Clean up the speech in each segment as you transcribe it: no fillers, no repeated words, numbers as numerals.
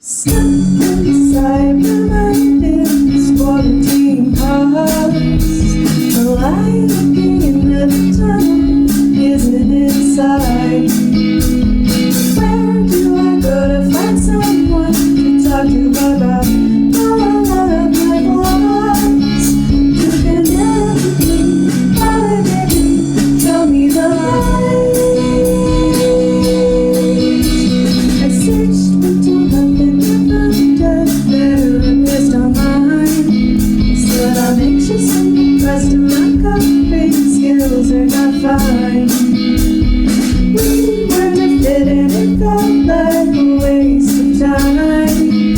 Stuck inside my mind in this quarantine house. The light at the end of the tunnel isn't inside. Where do I go to find someone to talk to about all of my wants? You can never validate, tell me the lies. I searched until nothing better and missed online. Still I'm anxious and depressed and my coping skills are not fine. We weren't a fit and it felt like a waste of time.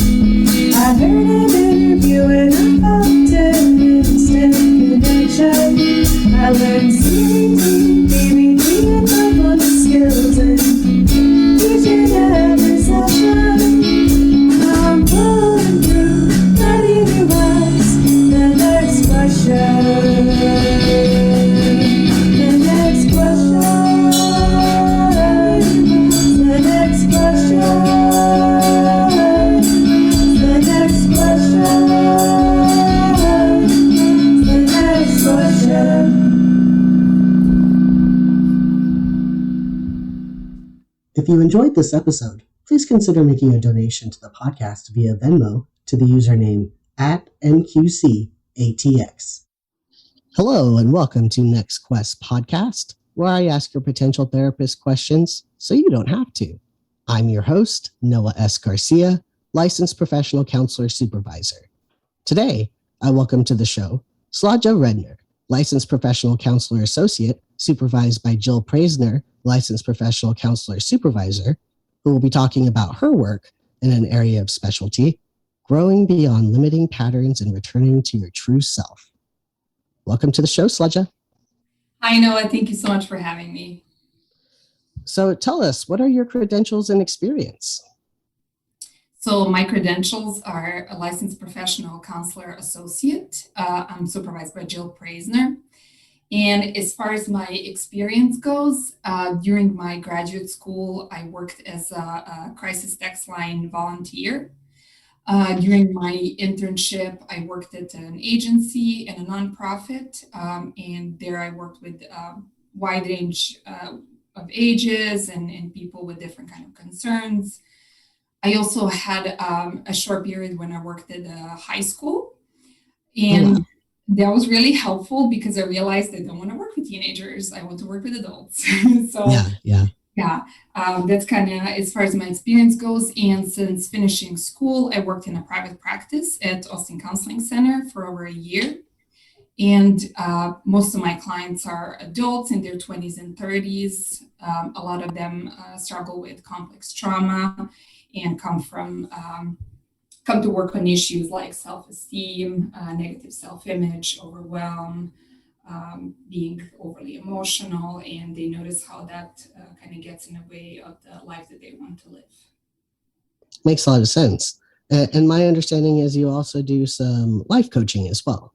I heard an interview and I felt an instant connection. I learned CAT, DVD, and my own skills and each and every session. I'm pulling through, ready to ask the next question. The next question. The next question. The next question. The next question. If you enjoyed this episode, please consider making a donation to the podcast via Venmo to the username @NQCATX. Hello and welcome to NextQuest Podcast, where I ask your potential therapist questions so you don't have to. I'm your host, Noah S. Garcia, licensed professional counselor supervisor. Today, I welcome to the show Sladja Redner, licensed professional counselor associate, supervised by Jill Praisner, licensed professional counselor supervisor, who will be talking about her work in an area of specialty, growing beyond limiting patterns and returning to your true self. Welcome to the show, Sladja. Hi, Noah. Thank you so much for having me. So tell us, what are your credentials and experience? So my credentials are a licensed professional counselor associate. I'm supervised by Jill Praisner. And as far as my experience goes, during my graduate school, I worked as a crisis text line volunteer. During my internship, I worked at an agency and a nonprofit, and there I worked with a wide range of ages and people with different kind of concerns. I also had a short period when I worked at a high school, and that was really helpful because I realized I don't want to work with teenagers. I want to work with adults. So that's kind of as far as my experience goes. And since finishing school, I worked in a private practice at Austin Counseling Center for over a year. And most of my clients are adults in their 20s and 30s. A lot of them struggle with complex trauma and come to work on issues like self-esteem, negative self-image, overwhelm, being overly emotional, and they notice how that kind of gets in the way of the life that they want to live. Makes a lot of sense. And my understanding is you also do some life coaching as well.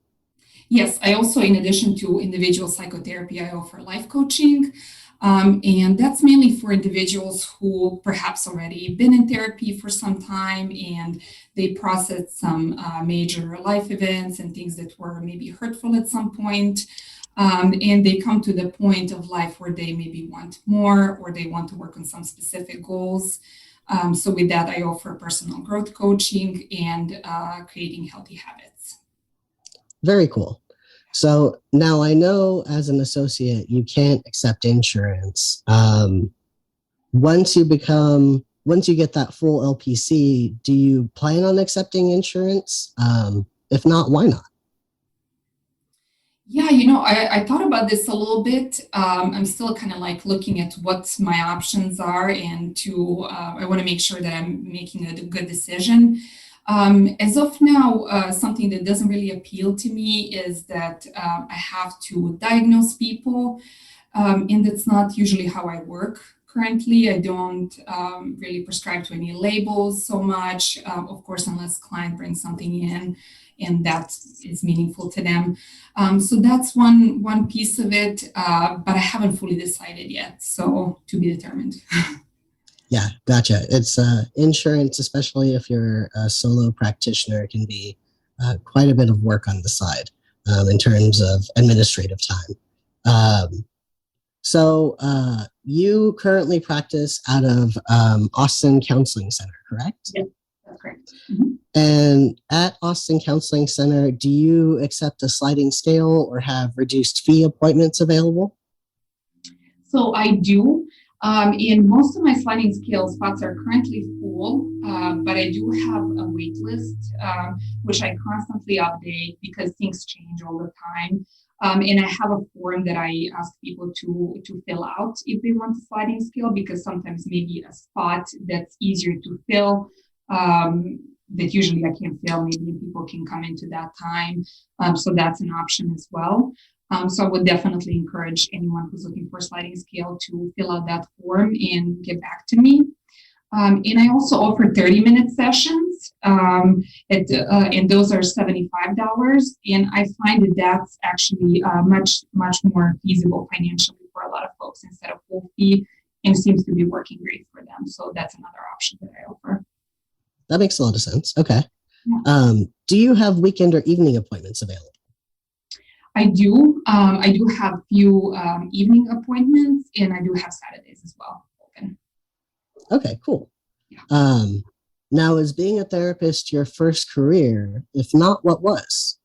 Yes, I also, in addition to individual psychotherapy, I offer life coaching. And that's mainly for individuals who perhaps already been in therapy for some time and they processed some major life events and things that were maybe hurtful at some point. And they come to the point of life where they maybe want more or they want to work on some specific goals. So with that, I offer personal growth coaching and creating healthy habits. Very cool. So now I know as an associate, you can't accept insurance. Once you get that full LPC, do you plan on accepting insurance? If not, why not? Yeah, I thought about this a little bit. I'm still kind of like looking at what my options are and I want to make sure that I'm making a good decision. As of now, something that doesn't really appeal to me is that I have to diagnose people, and that's not usually how I work currently. I don't really prescribe to any labels so much, of course, unless client brings something in and that is meaningful to them. So that's one piece of it, but I haven't fully decided yet, so to be determined. Yeah, gotcha. It's insurance, especially if you're a solo practitioner, can be quite a bit of work on the side in terms of administrative time. So you currently practice out of Austin Counseling Center, correct? Yes, that's correct. Mm-hmm. And at Austin Counseling Center, do you accept a sliding scale or have reduced fee appointments available? So I do. And most of my sliding scale spots are currently full, but I do have a wait list, which I constantly update because things change all the time. And I have a form that I ask people to fill out if they want a sliding scale, because sometimes maybe a spot that's easier to fill, that usually I can't fill, maybe people can come into that time. So that's an option as well. So I would definitely encourage anyone who's looking for a sliding scale to fill out that form and get back to me. And I also offer 30-minute sessions, and those are $75. And I find that that's actually much more feasible financially for a lot of folks instead of full fee, and seems to be working great for them. So that's another option that I offer. That makes a lot of sense. Okay. Yeah. Do you have weekend or evening appointments available? I do. I do have a few evening appointments, and I do have Saturdays as well open. Okay, cool. Yeah. Now, is being a therapist your first career? If not, what was?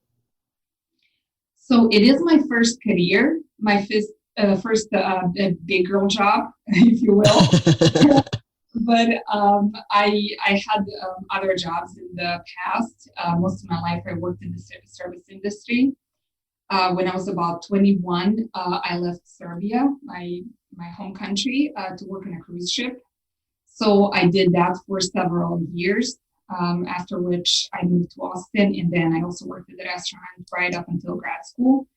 So it is my first career, my first big girl job, if you will. But I had other jobs in the past. Most of my life, I worked in the service industry. When I was about 21, I left Serbia, my home country, to work on a cruise ship. So I did that for several years, after which I moved to Austin. And then I also worked at the restaurant right up until grad school.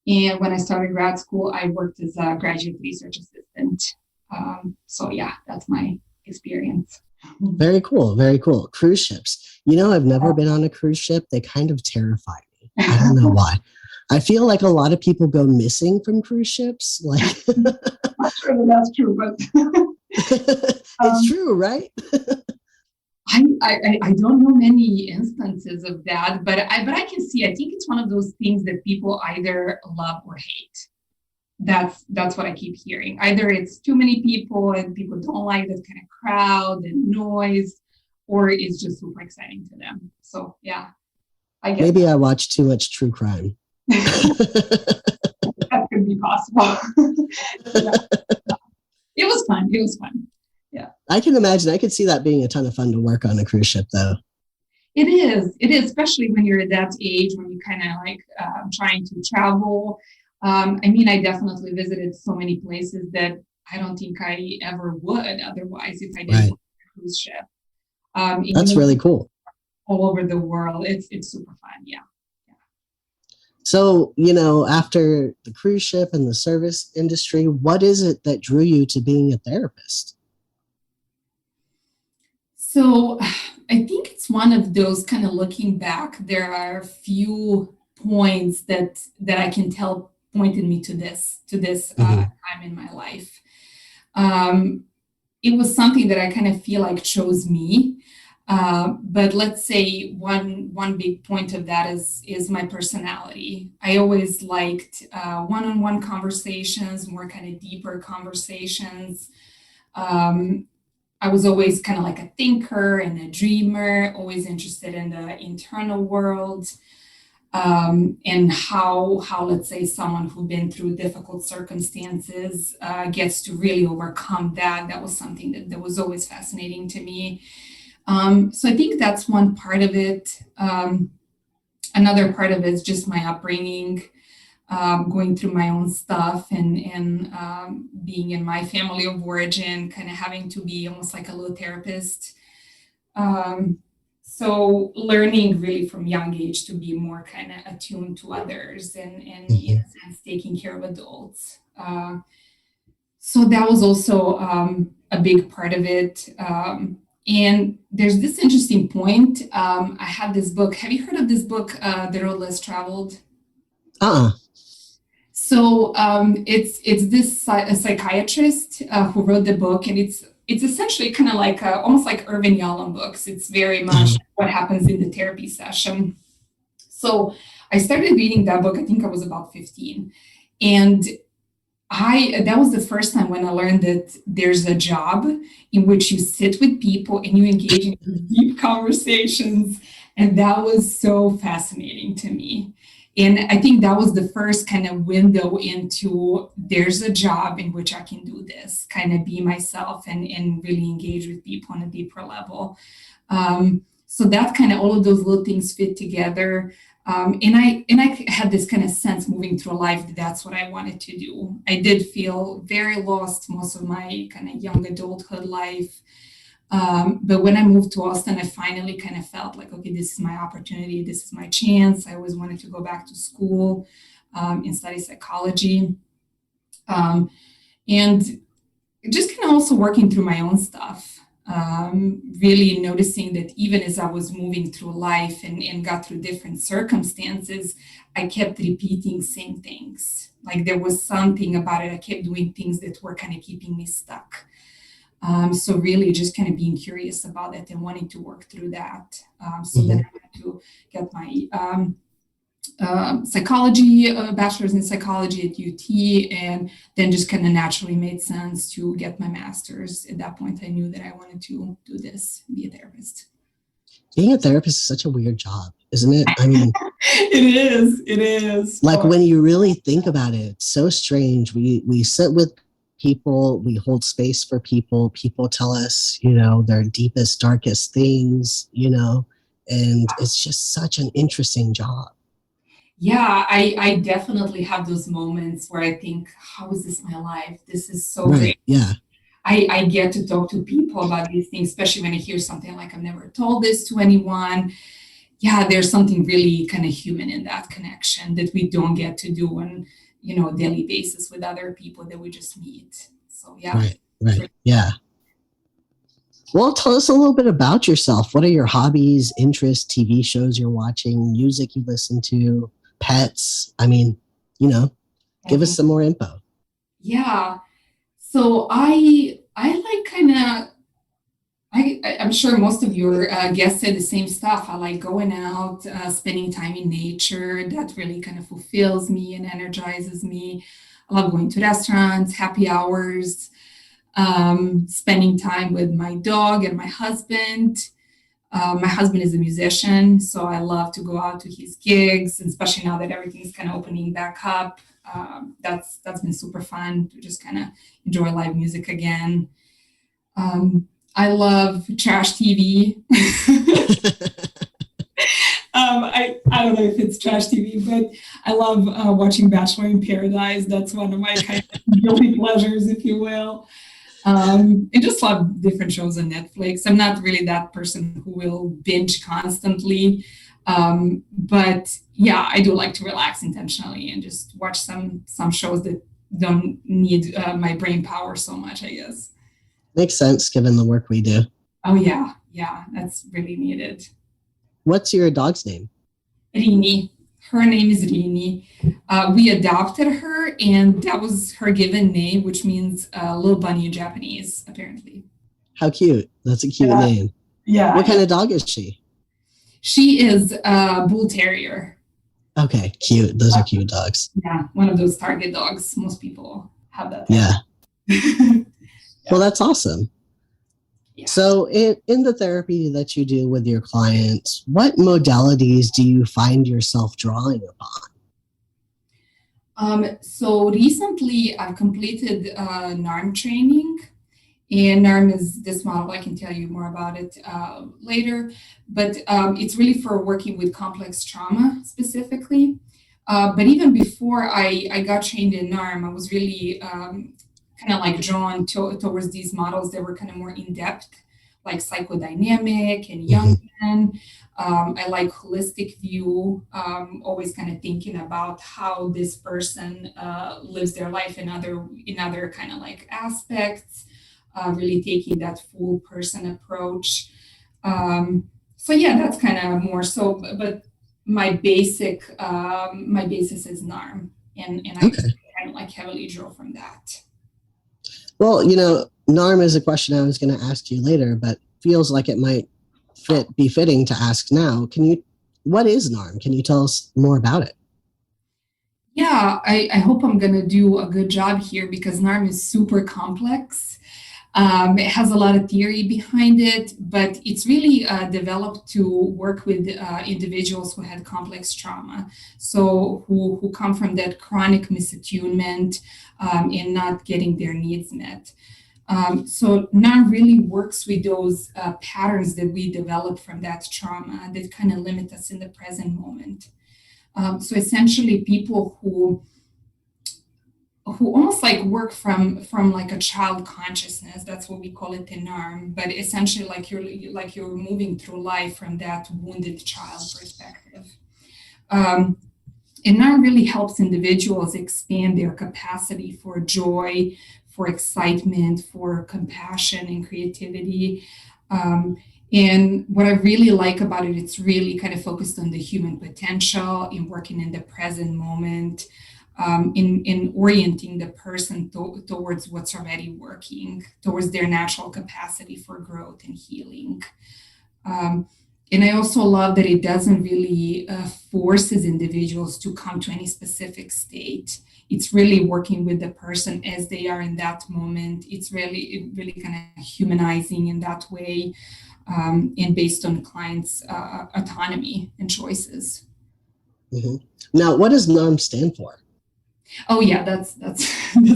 And when I started grad school, I worked as a graduate research assistant. So yeah, that's my experience. Very cool. Very cool. Cruise ships. I've never been on a cruise ship. They kind of terrify me. I don't know why. I feel like a lot of people go missing from cruise ships. Like, not sure that that's true, but it's true, right? I don't know many instances of that, but I can see. I think it's one of those things that people either love or hate. That's what I keep hearing. Either it's too many people and people don't like that kind of crowd and noise, or it's just super exciting to them. So yeah, I guess maybe I watch too much true crime. That could be possible. Yeah. It was fun. Yeah. I can imagine. I could see that being a ton of fun to work on a cruise ship, though. It is, especially when you're at that age when you kind of like trying to travel. I definitely visited so many places that I don't think I ever would otherwise if I didn't work on a cruise ship. That's really cool. All over the world. It's super fun. Yeah. So, after the cruise ship and the service industry, what is it that drew you to being a therapist? So I think it's one of those kind of looking back, there are a few points that I can tell pointed me to this time in my life. It was something that I kind of feel like chose me. But let's say one big point of that is my personality. I always liked one-on-one conversations, more kind of deeper conversations. I was always kind of like a thinker and a dreamer, always interested in the internal world, and how let's say someone who's been through difficult circumstances gets to really overcome that. That was something that was always fascinating to me. So I think that's one part of it. Another part of it is just my upbringing, going through my own stuff and being in my family of origin, kind of having to be almost like a little therapist. So learning really from young age to be more kind of attuned to others and in a sense, taking care of adults. So that was also a big part of it. And there's this interesting point. I had this book. Have you heard of this book, The Road Less Traveled? So it's this a psychiatrist who wrote the book, and it's essentially kind of like almost like Irvin Yalom books. It's very much what happens in the therapy session. So I started reading that book, I think I was about 15. And that was the first time when I learned that there's a job in which you sit with people and you engage in deep conversations. And that was so fascinating to me. And I think that was the first kind of window into there's a job in which I can do this, kind of be myself and really engage with people on a deeper level. So that kind of all of those little things fit together. And I had this kind of sense moving through life that that's what I wanted to do. I did feel very lost most of my kind of young adulthood life. But when I moved to Austin, I finally kind of felt like, okay, this is my opportunity. This is my chance. I always wanted to go back to school and study psychology. And just kind of also working through my own stuff. Really noticing that even as I was moving through life and got through different circumstances, I kept repeating same things. Like there was something about it. I kept doing things that were kind of keeping me stuck. So really just kind of being curious about it and wanting to work through that. So then I went to get my psychology, bachelor's in psychology at UT, and then just kind of naturally made sense to get my master's. At that point, I knew that I wanted to do this, be a therapist. Being a therapist is such a weird job, isn't it? I mean, it is. Like when you really think about it, it's so strange. We sit with people, we hold space for people. People tell us, their deepest, darkest things, and it's just such an interesting job. Yeah, I definitely have those moments where I think, how is this my life? This is so great. Yeah. I get to talk to people about these things, especially when I hear something like, I've never told this to anyone. Yeah, there's something really kind of human in that connection that we don't get to do on, a daily basis with other people that we just meet. So, yeah. Right. Yeah. Well, tell us a little bit about yourself. What are your hobbies, interests, TV shows you're watching, music you listen to, pets? I mean, give us some more info. Yeah. So I like kind of, I'm sure most of your guests say the same stuff. I like going out, spending time in nature. That really kind of fulfills me and energizes me. I love going to restaurants, happy hours, spending time with my dog and my husband. My husband is a musician, so I love to go out to his gigs, and especially now that everything's kind of opening back up. That's been super fun to just kind of enjoy live music again. I love trash TV. I don't know if it's trash TV, but I love watching Bachelor in Paradise. That's one of my kind of guilty pleasures, if you will. I just love different shows on Netflix. I'm not really that person who will binge constantly. But yeah, I do like to relax intentionally and just watch some shows that don't need my brain power so much, I guess. Makes sense given the work we do. Oh, yeah. Yeah, that's really needed. What's your dog's name? Rini. Her name is Rini. We adopted her, and that was her given name, which means little bunny in Japanese, apparently. How cute. That's a cute name. Yeah. What kind of dog is she? She is a bull terrier. Okay, cute. Those are cute dogs. Yeah, one of those target dogs. Most people have that. Yeah. Well, that's awesome. Yeah. So in the therapy that you do with your clients, what modalities do you find yourself drawing upon? So recently I've completed NARM training, and NARM is this model. I can tell you more about it later, but it's really for working with complex trauma specifically. But even before I got trained in NARM, I was really kind of like drawn towards these models that were kind of more in-depth, like psychodynamic and Jungian. I like holistic view, always kind of thinking about how this person lives their life in other kind of like aspects, really taking that full person approach. So yeah, that's kind of more so, but my basis is NARM, and I kind of like heavily draw from that. Well, NARM is a question I was going to ask you later, but feels like it might be fitting to ask now. What is NARM? Can you tell us more about it? Yeah, I hope I'm going to do a good job here because NARM is super complex. It has a lot of theory behind it, but it's really developed to work with individuals who had complex trauma. So who come from that chronic misattunement and not getting their needs met. So NARM really works with those patterns that we develop from that trauma that kind of limit us in the present moment. So essentially people who almost like work from like a child consciousness, that's what we call it in NARM, but essentially you're moving through life from that wounded child perspective. And NARM really helps individuals expand their capacity for joy, for excitement, for compassion and creativity. And what I really like about it, it's really kind of focused on the human potential, in working in the present moment, in orienting the person towards what's already working, towards their natural capacity for growth and healing. And I also love that it doesn't really forces individuals to come to any specific state. It's really working with the person as they are in that moment. It's really kind of humanizing in that way, and based on the client's autonomy and choices. Mm-hmm. Now, what does NARM stand for? Oh yeah, that's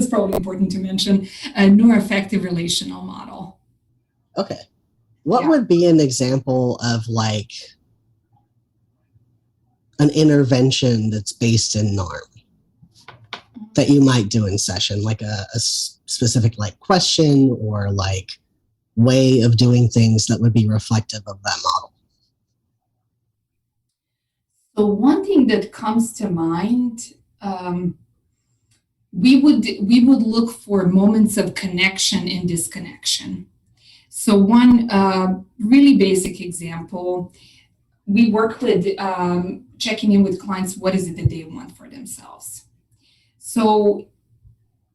probably important to mention. A neuroaffective relational model. Okay. What would be an example of like an intervention that's based in NARM that you might do in session, like a specific like question or like way of doing things that would be reflective of that model? So one thing that comes to mind, we would look for moments of connection and disconnection. So one really basic example, we work with checking in with clients, what is it that they want for themselves? So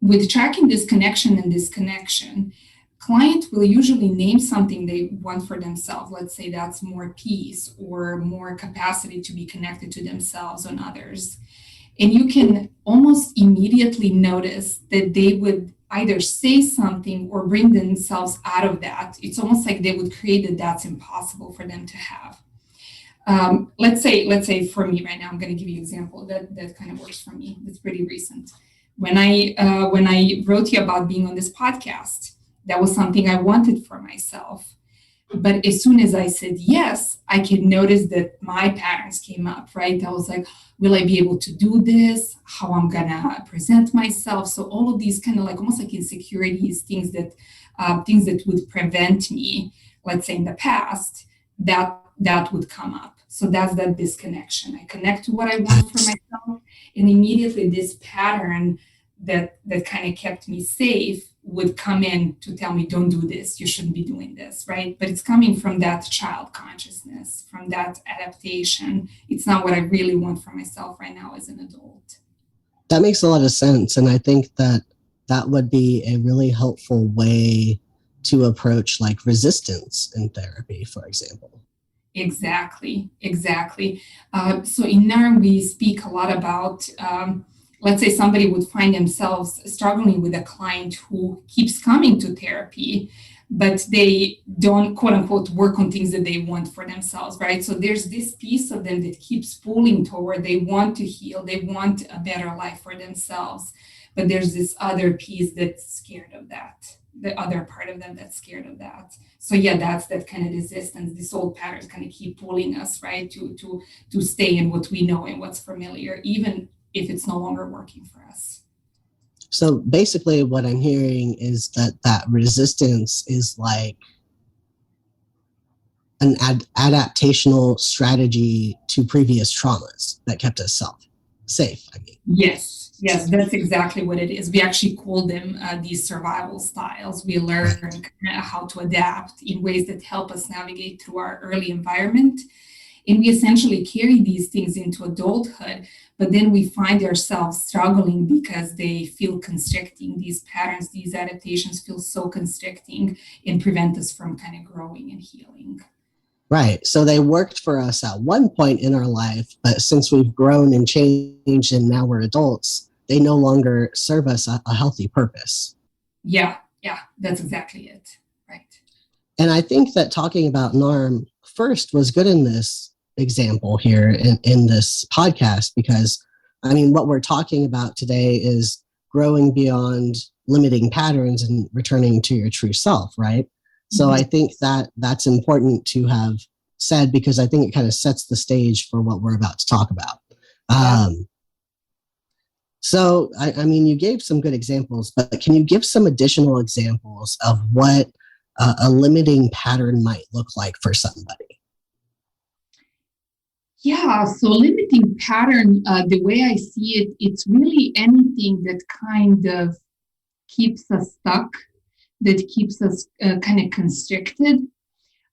with tracking this connection and disconnection, client will usually name something they want for themselves. Let's say that's more peace or more capacity to be connected to themselves and others. And you can almost immediately notice that they would either say something or bring themselves out of that. It's almost like they would create that that's impossible for them to have. Let's say for me right now, I'm going to give you an example that kind of works for me. It's pretty recent. When I wrote you about being on this podcast, that was something I wanted for myself. But as soon as I said yes, I could notice that my patterns came up, right? I was like, will I be able to do this? How I'm gonna present myself? So all of these kind of like almost like insecurities, things that would prevent me, let's say in the past, that would come up. So that's that disconnection. I connect to what I want for myself, and immediately this pattern that kind of kept me safe would come in to tell me, don't do this, you shouldn't be doing this, right? But it's coming from that child consciousness, from that adaptation. It's not what I really want for myself right now as an adult. That makes a lot of sense. And I think that would be a really helpful way to approach like resistance in therapy, for example. Exactly. So in NARM, we speak a lot about let's say somebody would find themselves struggling with a client who keeps coming to therapy, but they don't, quote unquote, work on things that they want for themselves, right? So there's this piece of them that keeps pulling toward, they want to heal, they want a better life for themselves, but there's this other piece that's scared of that, the other part of them that's scared of that. So yeah, that's that kind of resistance. These old patterns kind of keep pulling us, right, to stay in what we know and what's familiar, even if it's no longer working for us. So basically what I'm hearing is that resistance is like an adaptational strategy to previous traumas that kept us safe. I mean. Yes, that's exactly what it is. We actually call them these survival styles. We learn how to adapt in ways that help us navigate through our early environment. And we essentially carry these things into adulthood, but then we find ourselves struggling because they feel constricting. These patterns, these adaptations feel so constricting and prevent us from kind of growing and healing. Right. So they worked for us at one point in our life, but since we've grown and changed and now we're adults, they no longer serve us a healthy purpose. Yeah, that's exactly it. Right. And I think that talking about NARM first was good in this example here in this podcast, because I mean, what we're talking about today is growing beyond limiting patterns and returning to your true self, right? So I think that that's important to have said, because I think it kind of sets the stage for what we're about to talk about. So, I mean, you gave some good examples, but can you give some additional examples of what a limiting pattern might look like for somebody? Yeah, so limiting pattern, the way I see it, it's really anything that kind of keeps us stuck, that keeps us kind of constricted.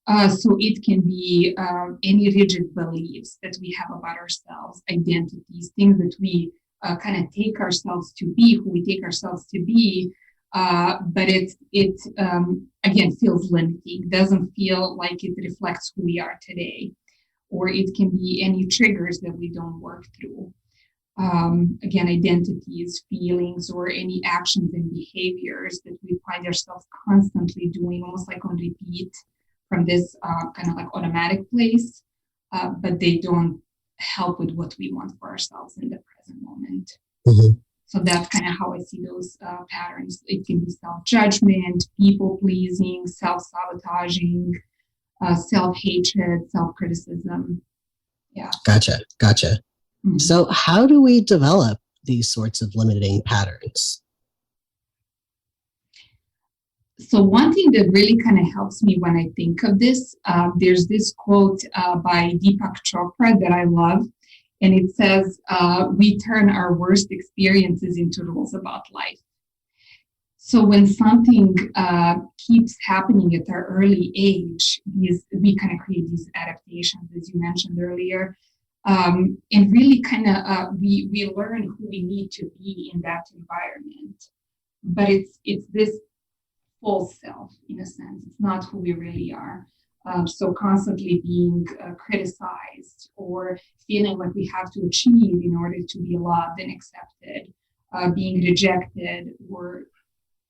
So it can be any rigid beliefs that we have about ourselves, identities, things that we kind of take ourselves to be, who we take ourselves to be, but it again feels limiting, doesn't feel like it reflects who we are today. Or it can be any triggers that we don't work through. Again, identities, feelings, or any actions and behaviors that we find ourselves constantly doing, almost like on repeat from this kind of like automatic place, but they don't help with what we want for ourselves in the present moment. So that's kind of how I see those patterns. It can be self-judgment, people-pleasing, self-sabotaging, self-hatred, self-criticism. Yeah. Gotcha. Mm-hmm. So how do we develop these sorts of limiting patterns? So one thing that really kind of helps me when I think of this, there's this quote by Deepak Chopra that I love. And it says, we turn our worst experiences into rules about life. So when something keeps happening at our early age, we kind of create these adaptations, as you mentioned earlier, and really kind of we learn who we need to be in that environment. But it's this false self, in a sense. It's not who we really are. So constantly being criticized or feeling like we have to achieve in order to be loved and accepted, being rejected, or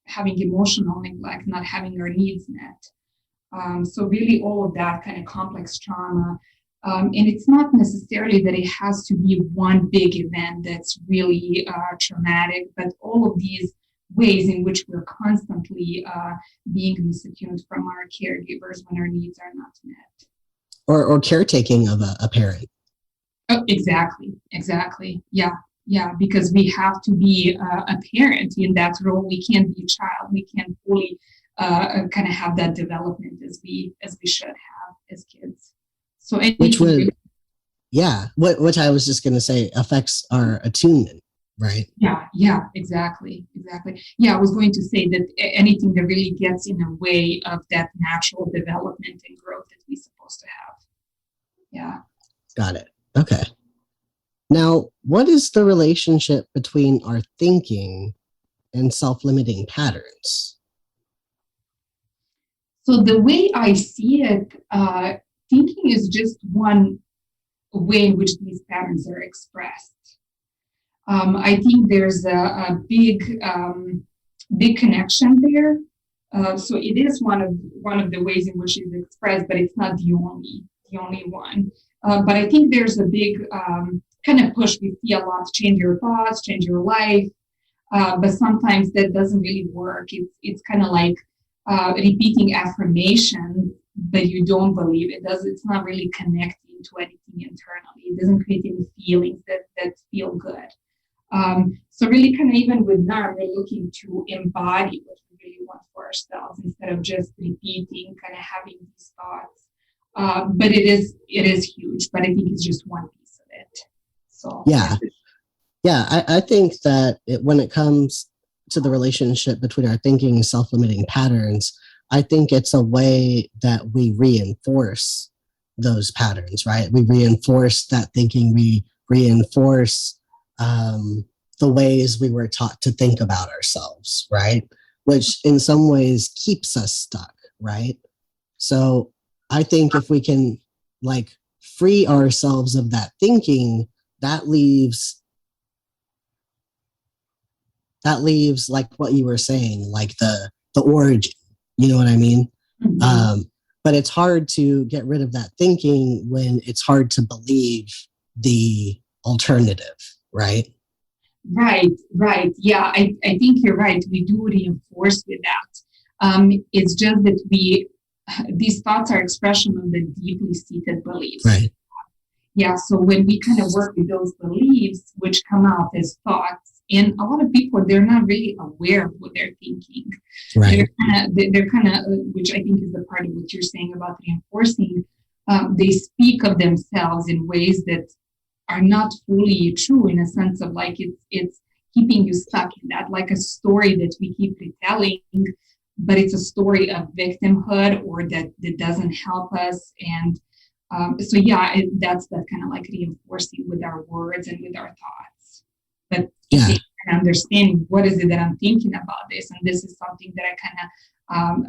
having emotional neglect, not having our needs met. So really all of that kind of complex trauma. And it's not necessarily that it has to be one big event that's really traumatic, but all of these ways in which we're constantly being misattuned from our caregivers when our needs are not met. Or caretaking of a parent. Oh, exactly. Yeah, because we have to be a parent in that role. We can't be a child. We can't fully kind of have that development as we should have as kids. So which would, what I was just going to say affects our attunement, right? Yeah, exactly. Yeah, I was going to say that anything that really gets in the way of that natural development and growth that we're supposed to have. Yeah. Got it. Okay. Now, what is the relationship between our thinking and self-limiting patterns? So the way I see it, thinking is just one way in which these patterns are expressed. I think there's a big connection there. So it is one of the ways in which it's expressed, but it's not the only one. But I think there's a big kind of push. We see a lot: change your thoughts, change your life. But sometimes that doesn't really work. It's kind of like repeating affirmation, but you don't believe it. It's not really connecting to anything internally. It doesn't create any feelings that feel good. So really kind of even with NARM, we're looking to embody what we really want for ourselves instead of just repeating, kind of having these thoughts. But it is huge, but I think it's just one piece of it. So I think that when it comes to the relationship between our thinking and self-limiting patterns, I think it's a way that we reinforce those patterns, right? We reinforce that thinking. We reinforce the ways we were taught to think about ourselves, right? Which in some ways keeps us stuck, right? So I think if we can like free ourselves of that thinking, that leaves like what you were saying, like the origin, you know what I mean? Mm-hmm. But it's hard to get rid of that thinking when it's hard to believe the alternative, right? Right. Yeah, I think you're right. We do reinforce with that. It's just that these thoughts are expression of the deeply seated beliefs. Right. Yeah, so when we kind of work with those beliefs, which come out as thoughts, and a lot of people, they're not really aware of what they're thinking. Right. They're kind of, which I think is the part of what you're saying about reinforcing. They speak of themselves in ways that are not fully true, in a sense of like it's keeping you stuck in that, like a story that we keep retelling, but it's a story of victimhood or that doesn't help us. And so yeah, that's that kind of like reinforcing with our words and with our thoughts. But yeah, understanding what is it that I'm thinking about this, and this is something that I kind of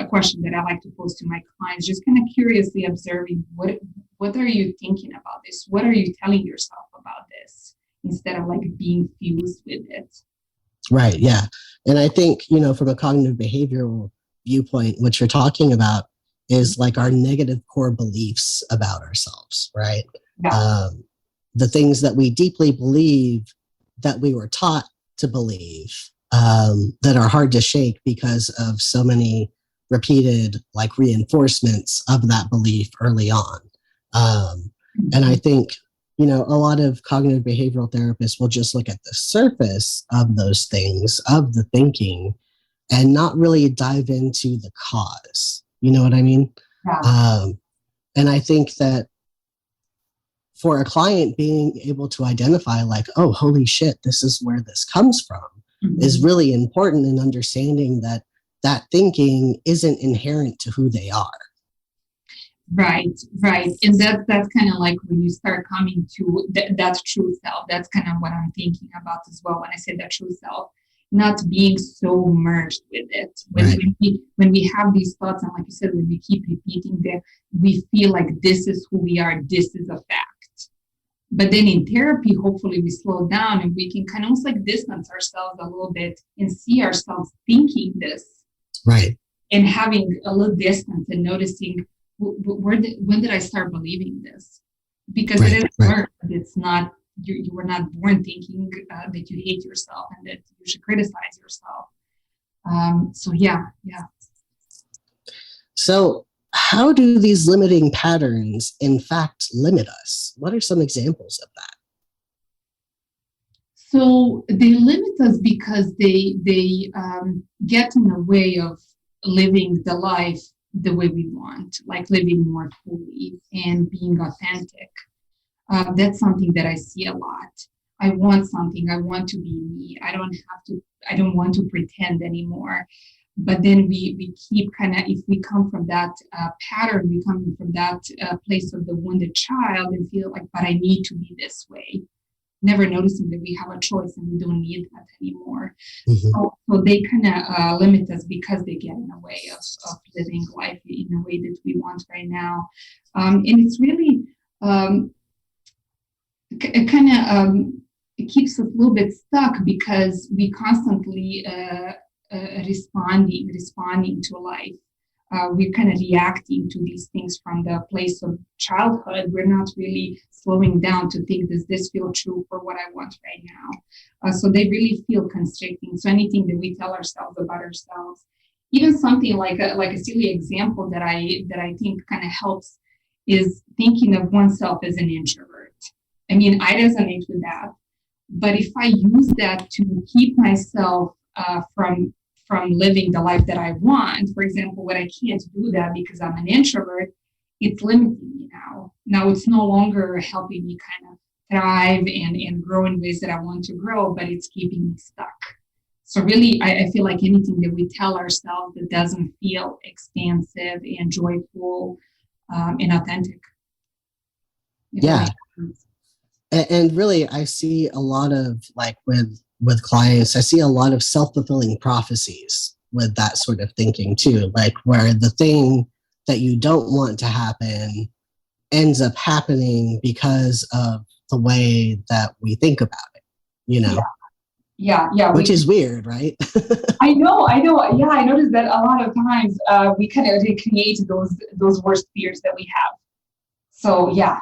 a question that I like to pose to my clients, just kind of curiously observing what are you thinking about this? What are you telling yourself about this? Instead of like being fused with it. Right. Yeah. And I think, from a cognitive behavioral viewpoint, what you're talking about is like our negative core beliefs about ourselves, right? Yeah. The things that we deeply believe that we were taught to believe that are hard to shake because of so many repeated like reinforcements of that belief early on. And I think, a lot of cognitive behavioral therapists will just look at the surface of those things, of the thinking, and not really dive into the cause. You know what I mean? Yeah. And I think that for a client, being able to identify like, oh, holy shit, this is where this comes from, is really important in understanding that thinking isn't inherent to who they are. Right. And that's kind of like when you start coming to that true self. That's kind of what I'm thinking about as well when I say that true self, not being so merged with it. When we have these thoughts, and like you said, when we keep repeating them, we feel like this is who we are, this is a fact. But then in therapy, hopefully we slow down and we can kind of almost like distance ourselves a little bit and see ourselves thinking this. Right. And having a little distance and noticing when did I start believing this? Because it is learned. It's not, you were not born thinking that you hate yourself and that you should criticize yourself. So yeah. So how do these limiting patterns in fact limit us? What are some examples of that? So they limit us because they get in the way of living the life the way we want, like living more fully and being authentic. That's something that I see a lot. I want something. I want to be me. I don't want to pretend anymore. But then we keep kind of, if we come from that pattern, we come from that place of the wounded child and feel like, but I need to be this way. Never noticing that we have a choice and we don't need that anymore. So they kind of limit us because they get in the way of living life in a way that we want right now. And it's really, it keeps us a little bit stuck because we constantly responding to life. We're kind of reacting to these things from the place of childhood. We're not really slowing down to think, does this feel true for what I want right now? So they really feel constricting. So anything that we tell ourselves about ourselves, even something like a silly example that I think kind of helps is thinking of oneself as an introvert. I mean, I resonate with that. But if I use that to keep myself from living the life that I want, for example, when I can't do that because I'm an introvert, it's limiting me now. Now it's no longer helping me kind of thrive and grow in ways that I want to grow, but it's keeping me stuck. So really, I feel like anything that we tell ourselves that doesn't feel expansive and joyful and authentic. Yeah. And really, I see a lot of like with clients, I see a lot of self-fulfilling prophecies with that sort of thinking too, like where the thing that you don't want to happen ends up happening because of the way that we think about it, you know? Yeah. Which is weird, right? I know. Yeah, I noticed that a lot of times we kind of create those worst fears that we have. So yeah,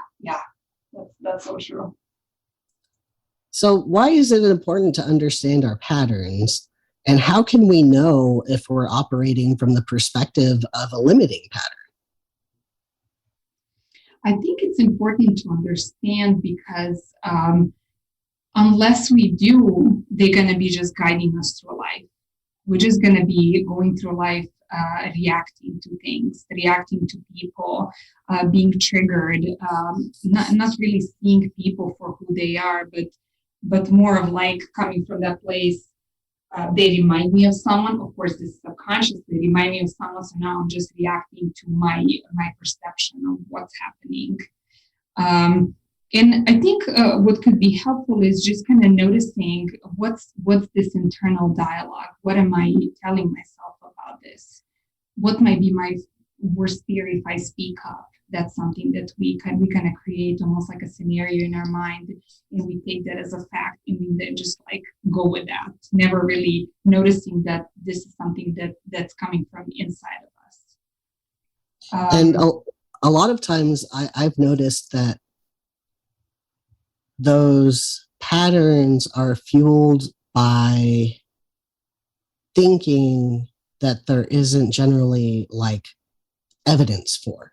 that's so true. So why is it important to understand our patterns, and how can we know if we're operating from the perspective of a limiting pattern? I think it's important to understand because unless we do, they're going to be just guiding us through life. We're just going to be going through life reacting to things, reacting to people, being triggered, not really seeing people for who they are, but more of like coming from that place. They remind me of someone. Of course, this is subconscious. They remind me of someone, so now I'm just reacting to my perception of what's happening. And I think what could be helpful is just kind of noticing what's this internal dialogue. What am I telling myself about this? What might be my worst fear if I speak up? That's something that we kind of create almost like a scenario in our mind, and we take that as a fact, and we then just like go with that, never really noticing that this is something that's coming from inside of us. And a lot of times I've noticed that those patterns are fueled by thinking that there isn't generally like evidence for,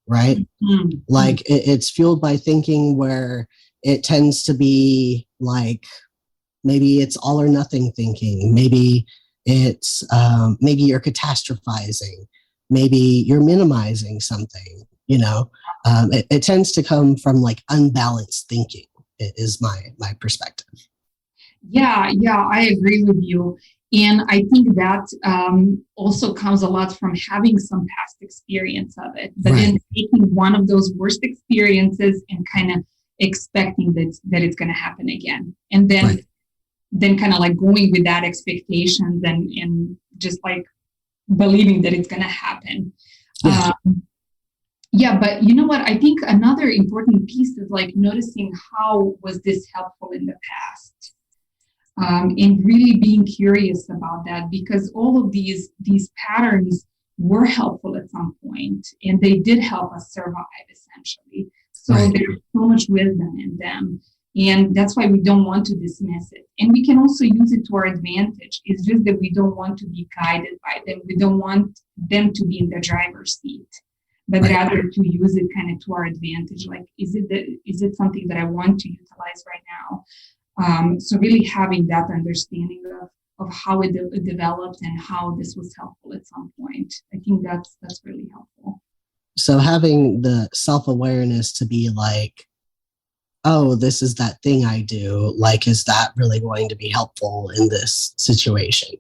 right? Mm-hmm. Like it's fueled by thinking where it tends to be like, maybe it's all or nothing thinking. Maybe it's, maybe you're catastrophizing. Maybe you're minimizing something, you know? It tends to come from like unbalanced thinking is my perspective. Yeah, I agree with you. And I think that also comes a lot from having some past experience of it, but then taking one of those worst experiences and kind of expecting that it's going to happen again. And then kind of like going with that expectation and just like believing that it's going to happen. Yeah, but you know what? I think another important piece is like noticing how was this helpful in the past, and really being curious about that, because all of these patterns were helpful at some point, and they did help us survive essentially. So there's so much wisdom in them, and that's why we don't want to dismiss it. And we can also use it to our advantage. It's just that we don't want to be guided by them. We don't want them to be in the driver's seat, but rather to use it kind of to our advantage. Like, is it something that I want to utilize right now? So really having that understanding of how it developed and how this was helpful at some point. I think that's really helpful. So having the self-awareness to be like, oh, this is that thing I do. Like, is that really going to be helpful in this situation?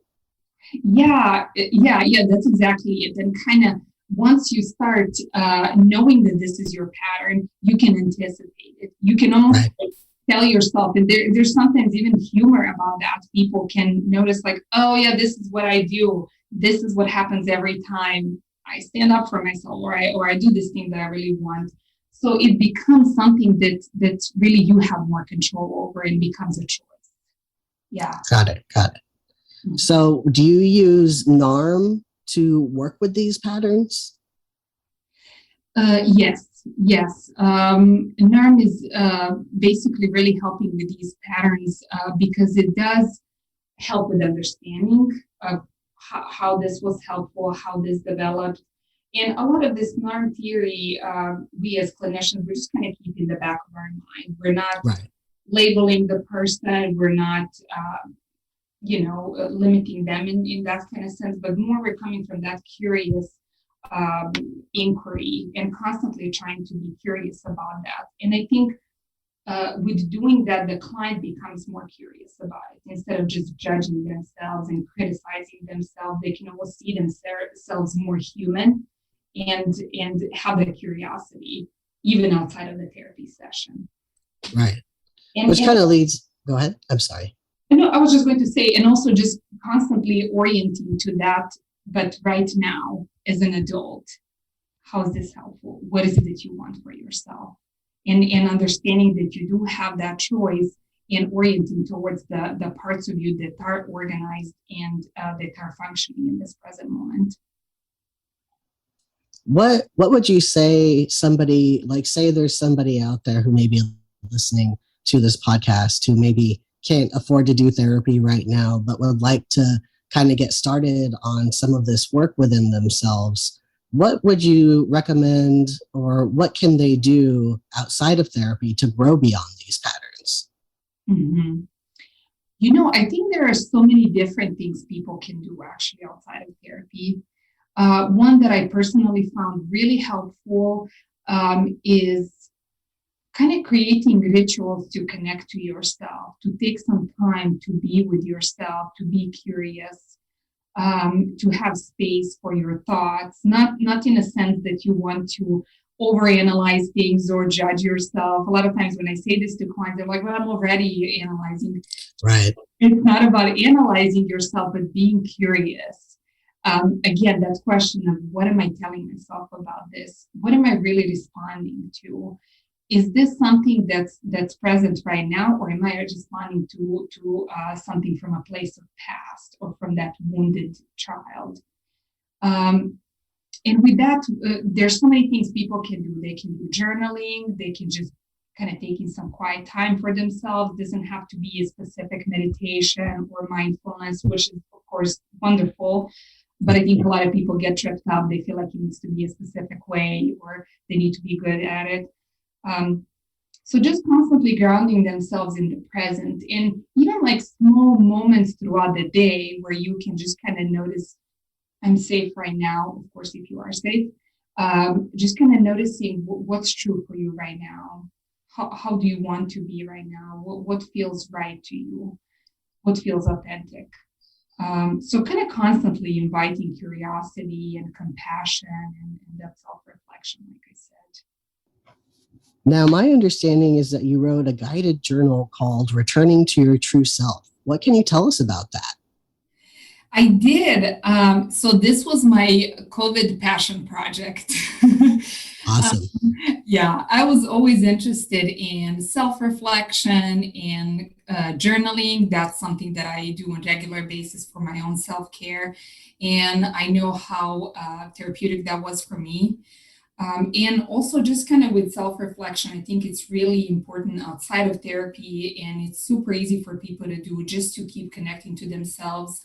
Yeah, that's exactly it. And kind of once you start knowing that this is your pattern, you can anticipate it. You can almost tell yourself, and there's sometimes even humor about that. People can notice like, oh yeah, this is what I do. This is what happens every time I stand up for myself, or I do this thing that I really want. So it becomes something that really you have more control over, and becomes a choice. Yeah. Got it. Mm-hmm. So do you use NARM to work with these patterns? Yes. NARM is basically really helping with these patterns because it does help with understanding of how this was helpful, how this developed. And a lot of this NARM theory, we as clinicians, we're just kind of keeping in the back of our mind. We're not labeling the person. We're not, limiting them in that kind of sense, but more we're coming from that curious inquiry and constantly trying to be curious about that. And I think with doing that, the client becomes more curious about it. Instead of just judging themselves and criticizing themselves, they can almost see themselves more human and have the curiosity. even outside of the therapy session. Right. And, Which kind of leads, go ahead. I'm sorry. No, I was just going to say, and also just constantly orienting to that, but right now, as an adult, how is this helpful? What is it that you want for yourself? And understanding that you do have that choice and orienting towards the parts of you that are organized and that are functioning in this present moment. What would you say somebody, like say there's somebody out there who may be listening to this podcast who maybe can't afford to do therapy right now, but would like to kind of get started on some of this work within themselves? What would you recommend, or what can they do outside of therapy to grow beyond these patterns? Mm-hmm. You know, I think there are so many different things people can do actually outside of therapy. One that I personally found really helpful is kind of creating rituals to connect to yourself, to take some time to be with yourself, to be curious, to have space for your thoughts, not in a sense that you want to overanalyze things or judge yourself. A lot of times when I say this to clients, they're like, well, I'm already analyzing. Right. It's not about analyzing yourself, but being curious. Again, that question of what am I telling myself about this? What am I really responding to? Is this something that's present right now, or am I responding to something from a place of past or from that wounded child? And with that, there's so many things people can do. They can do journaling. They can just kind of taking some quiet time for themselves. It doesn't have to be a specific meditation or mindfulness, which is, of course, wonderful. But I think a lot of people get tripped up. They feel like it needs to be a specific way, or they need to be good at it. So just constantly grounding themselves in the present, and even like small moments throughout the day where you can just kind of notice, I'm safe right now. Of course, if you are safe, just kind of noticing what's true for you right now. How do you want to be right now? What feels right to you? What feels authentic? So kind of constantly inviting curiosity and compassion and that self-reflection, like I said. Now, my understanding is that you wrote a guided journal called Returning to Your True Self. What can you tell us about that? I did. So this was my COVID passion project. Awesome. Yeah, I was always interested in self-reflection and journaling. That's something that I do on a regular basis for my own self-care. And I know how therapeutic that was for me. And also just kind of with self-reflection, I think it's really important outside of therapy, and it's super easy for people to do just to keep connecting to themselves.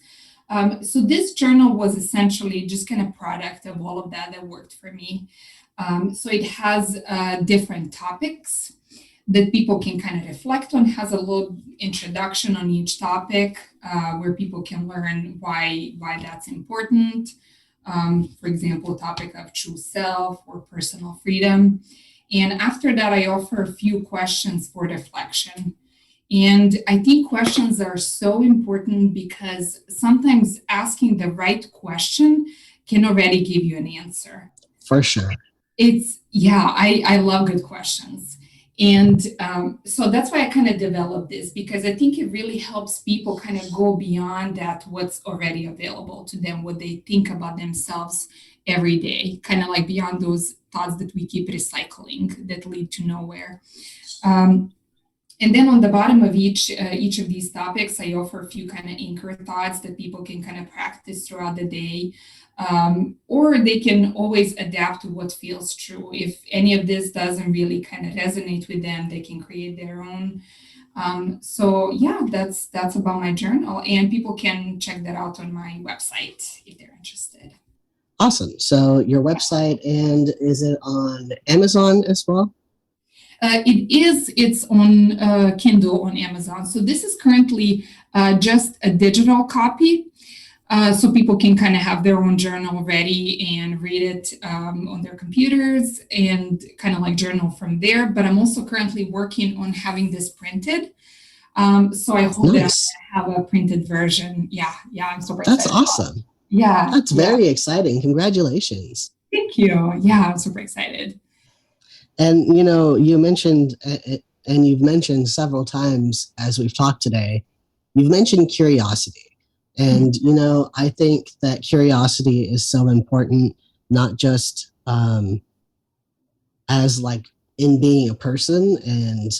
So this journal was essentially just kind of product of all of that worked for me. So it has different topics that people can kind of reflect on, has a little introduction on each topic where people can learn why that's important. For example, topic of true self or personal freedom. And after that, I offer a few questions for reflection. And I think questions are so important because sometimes asking the right question can already give you an answer. For sure. I love good questions. And so that's why I kind of developed this, because I think it really helps people kind of go beyond that, what's already available to them, what they think about themselves every day, kind of like beyond those thoughts that we keep recycling that lead to nowhere. And then on the bottom of each of these topics, I offer a few kind of anchor thoughts that people can kind of practice throughout the day. Or they can always adapt to what feels true. If any of this doesn't really kind of resonate with them, they can create their own. So yeah, that's about my journal, and people can check that out on my website if they're interested. Awesome. So your website, and is it on Amazon as well? It's on Kindle on Amazon. So this is currently just a digital copy. So people can kind of have their own journal ready and read it on their computers and kind of like journal from there. But I'm also currently working on having this printed. So I hope that I have a printed version. Yeah, I'm super excited. That's awesome. Yeah. That's very exciting. Congratulations. Thank you. Yeah, I'm super excited. And, you mentioned, and you've mentioned several times as we've talked today, you've mentioned curiosity. And, I think that curiosity is so important, not just as like in being a person and,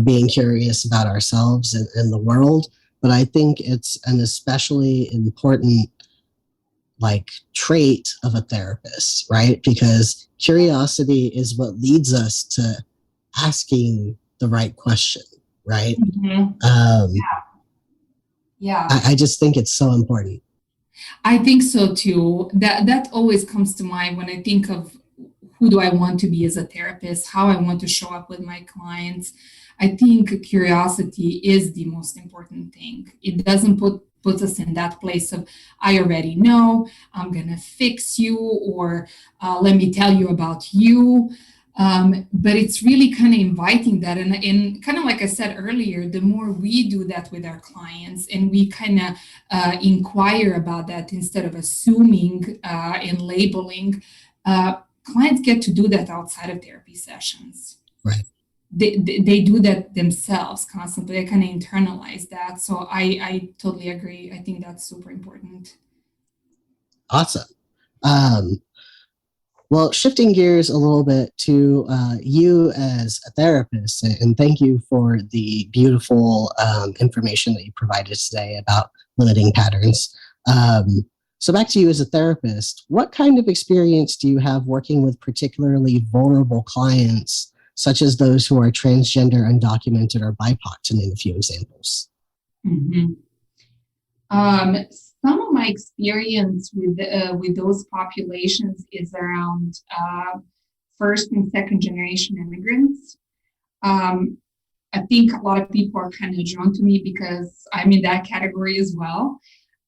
being curious about ourselves and the world, but I think it's an especially important like trait of a therapist, right? Because curiosity is what leads us to asking the right question, right? Yeah. I just think it's so important. I think so too. That always comes to mind when I think of who do I want to be as a therapist, how I want to show up with my clients. I think curiosity is the most important thing. It doesn't put us in that place of I already know, I'm gonna fix you, or let me tell you about you. But it's really kind of inviting that. And kind of like I said earlier, the more we do that with our clients and we kind of inquire about that instead of assuming and labeling, clients get to do that outside of therapy sessions. Right. They do that themselves constantly. They kind of internalize that. So I totally agree. I think that's super important. Awesome. Well, shifting gears a little bit to you as a therapist, and thank you for the beautiful information that you provided today about limiting patterns. So back to you as a therapist, what kind of experience do you have working with particularly vulnerable clients, such as those who are transgender, undocumented, or BIPOC, to name a few examples? Mm-hmm. Some of my experience with those populations is around first and second generation immigrants. I think a lot of people are kind of drawn to me because I'm in that category as well.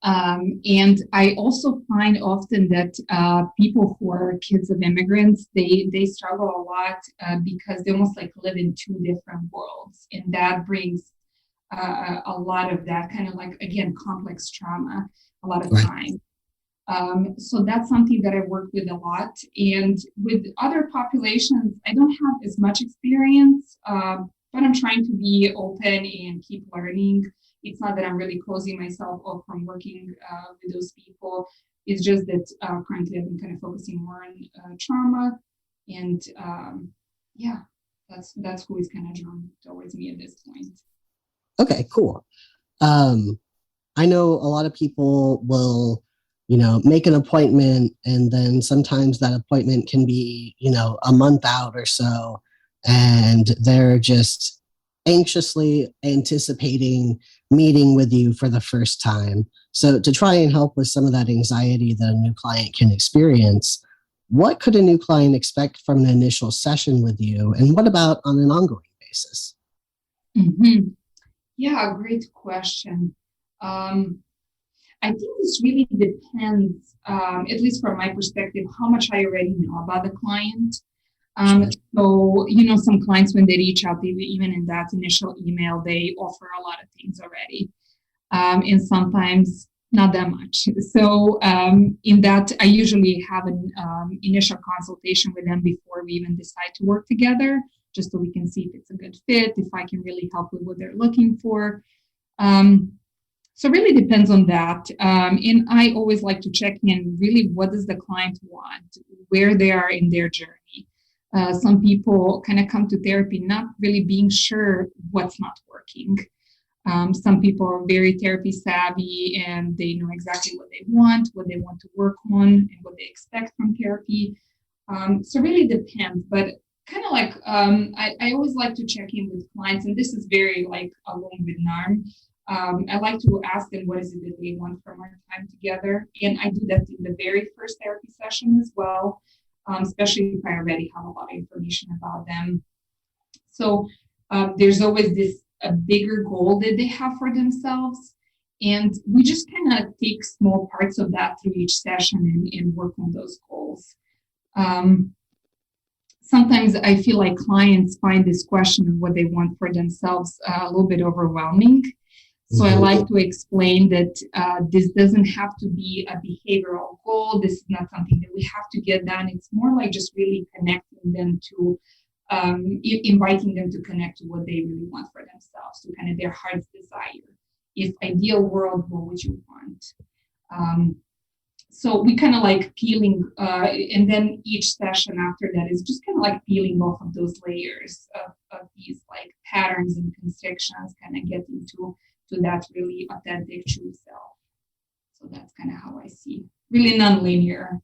And I also find often that people who are kids of immigrants, they struggle a lot because they almost like live in two different worlds, and that brings a lot of that kind of like, again, complex trauma a lot of time. So that's something that I work with a lot. And with other populations, I don't have as much experience, but I'm trying to be open and keep learning. It's not that I'm really closing myself off from working with those people. It's just that currently I've been kind of focusing more on trauma. And that's who is kind of drawn towards me at this point. Okay, cool. I know a lot of people will, make an appointment, and then sometimes that appointment can be, a month out or so, and they're just anxiously anticipating meeting with you for the first time. So to try and help with some of that anxiety that a new client can experience, what could a new client expect from an initial session with you? And what about on an ongoing basis? Mm-hmm. Yeah, great question. I think this really depends, at least from my perspective, how much I already know about the client. So, some clients, when they reach out, even in that initial email, they offer a lot of things already. And sometimes not that much. So in that, I usually have an initial consultation with them before we even decide to work together, just so we can see if it's a good fit, if I can really help with what they're looking for. So it really depends on that. And I always like to check in really what does the client want, where they are in their journey. Some people kind of come to therapy not really being sure what's not working. Some people are very therapy savvy and they know exactly what they want to work on, and what they expect from therapy. So it really depends, but kind of like I always like to check in with clients, and this is very like along with NARM. I like to ask them what is it that they want from our time together, and I do that in the very first therapy session as well, especially if I already have a lot of information about them. So there's always a bigger goal that they have for themselves, and we just kind of take small parts of that through each session and work on those goals. Sometimes I feel like clients find this question of what they want for themselves a little bit overwhelming. So I like to explain that this doesn't have to be a behavioral goal. This is not something that we have to get done. It's more like just really connecting them to inviting them to connect to what they really want for themselves, to kind of their heart's desire. If ideal world, what would you want? So we kind of like peeling, and then each session after that is just kind of like peeling off of those layers of these like patterns and constrictions, kind of getting to that really authentic true self. So that's kind of how I see really nonlinear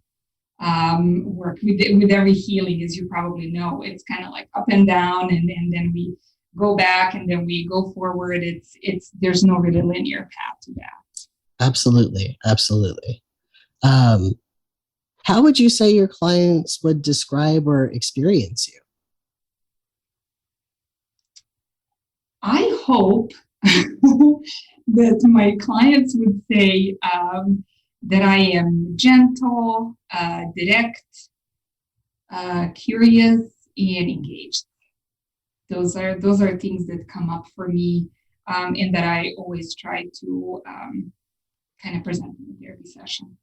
work with every healing, as you probably know. It's kind of like up and down, and then we go back, and then we go forward. It's there's no really linear path to that. Absolutely. How would you say your clients would describe or experience you? I hope that my clients would say that I am gentle, direct, curious, and engaged. Those are things that come up for me, and that I always try to kind of present in the therapy session.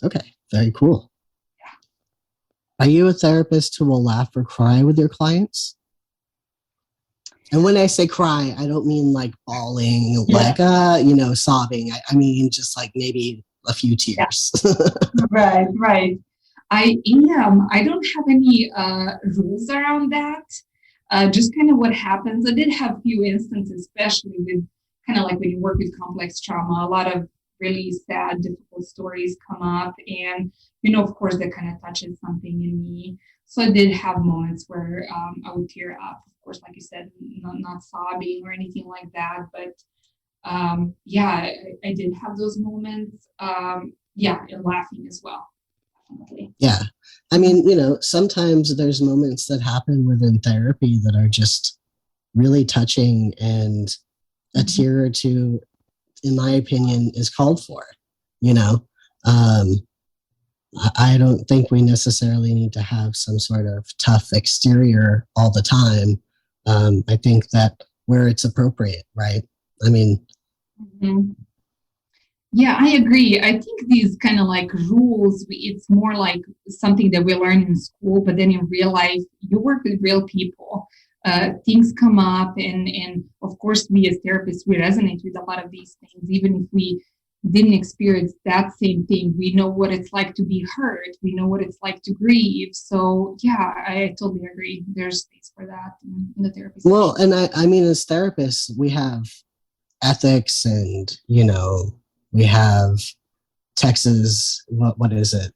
Okay, very cool. Yeah. Are you a therapist who will laugh or cry with your clients? And when I say cry, I don't mean like bawling, like sobbing. I mean just like maybe a few tears. Yeah. Right. I am. I don't have any rules around that. Just kind of what happens. I did have a few instances, especially with kind of like when you work with complex trauma, a lot of really sad, difficult stories come up, and of course that kind of touches something in me. So I did have moments where I would tear up. Of course, like you said, not sobbing or anything like that, but I did have those moments. And laughing as well. Definitely. Yeah, I mean, sometimes there's moments that happen within therapy that are just really touching, and a tear or two, in my opinion, is called for. I don't think we necessarily need to have some sort of tough exterior all the time. I think that where it's appropriate, right? I mean, yeah, I agree. I think these kind of like rules, it's more like something that we learn in school, but then in real life, you work with real people. Things come up, and of course, we as therapists, we resonate with a lot of these things, even if we didn't experience that same thing. We know what it's like to be hurt. We know what it's like to grieve. So yeah, I totally agree. There's space for that in the therapy session. Well, and I mean, as therapists, we have ethics, and we have Texas. What is it?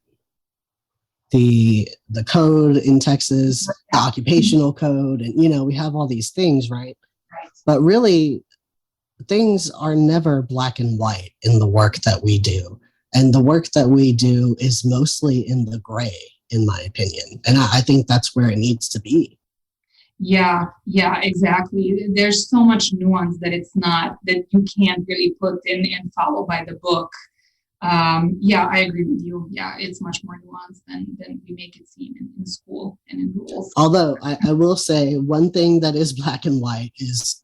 The code in Texas, the occupational code, and we have all these things, right? But really, things are never black and white in the work that we do. And the work that we do is mostly in the gray, in my opinion. And I think that's where it needs to be. Yeah, exactly. There's so much nuance that that you can't really put in and follow by the book. I agree with you. Yeah, it's much more nuanced than we make it seem in school and in rules. Although I will say one thing that is black and white is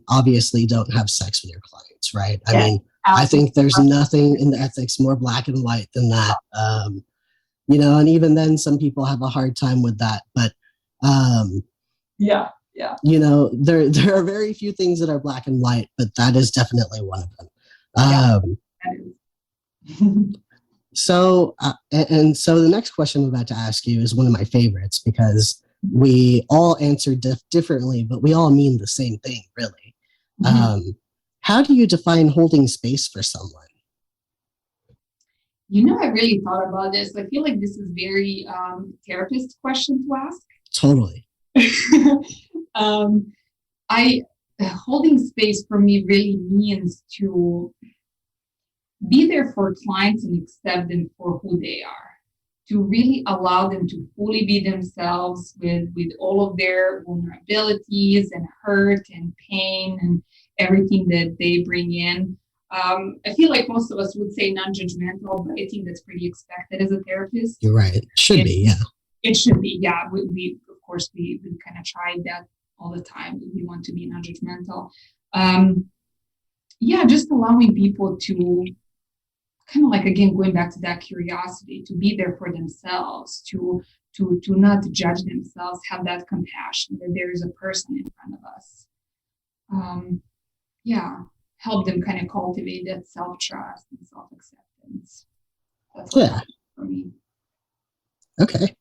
obviously don't have sex with your clients, right? I mean, I think there's nothing in the ethics more black and white than that. And even then some people have a hard time with that. But there are very few things that are black and white, but that is definitely one of them. So the next question I'm about to ask you is one of my favorites, because we all answer differently, but we all mean the same thing, really. How do you define holding space for someone? I really thought about this. I feel like this is very therapist question to ask. Totally. Holding space for me really means to be there for clients and accept them for who they are, to really allow them to fully be themselves with all of their vulnerabilities and hurt and pain and everything that they bring in. I feel like most of us would say non-judgmental, but I think that's pretty expected as a therapist. You're right. It should be, yeah. It should be, yeah. We of course, we kind of tried that all the time. We want to be non-judgmental. Just allowing people to kind of like, again, going back to that curiosity, to be there for themselves, to to not judge themselves, have that compassion that there is a person in front of us. Help them kind of cultivate that self-trust and self-acceptance. That's what happened for me. Okay.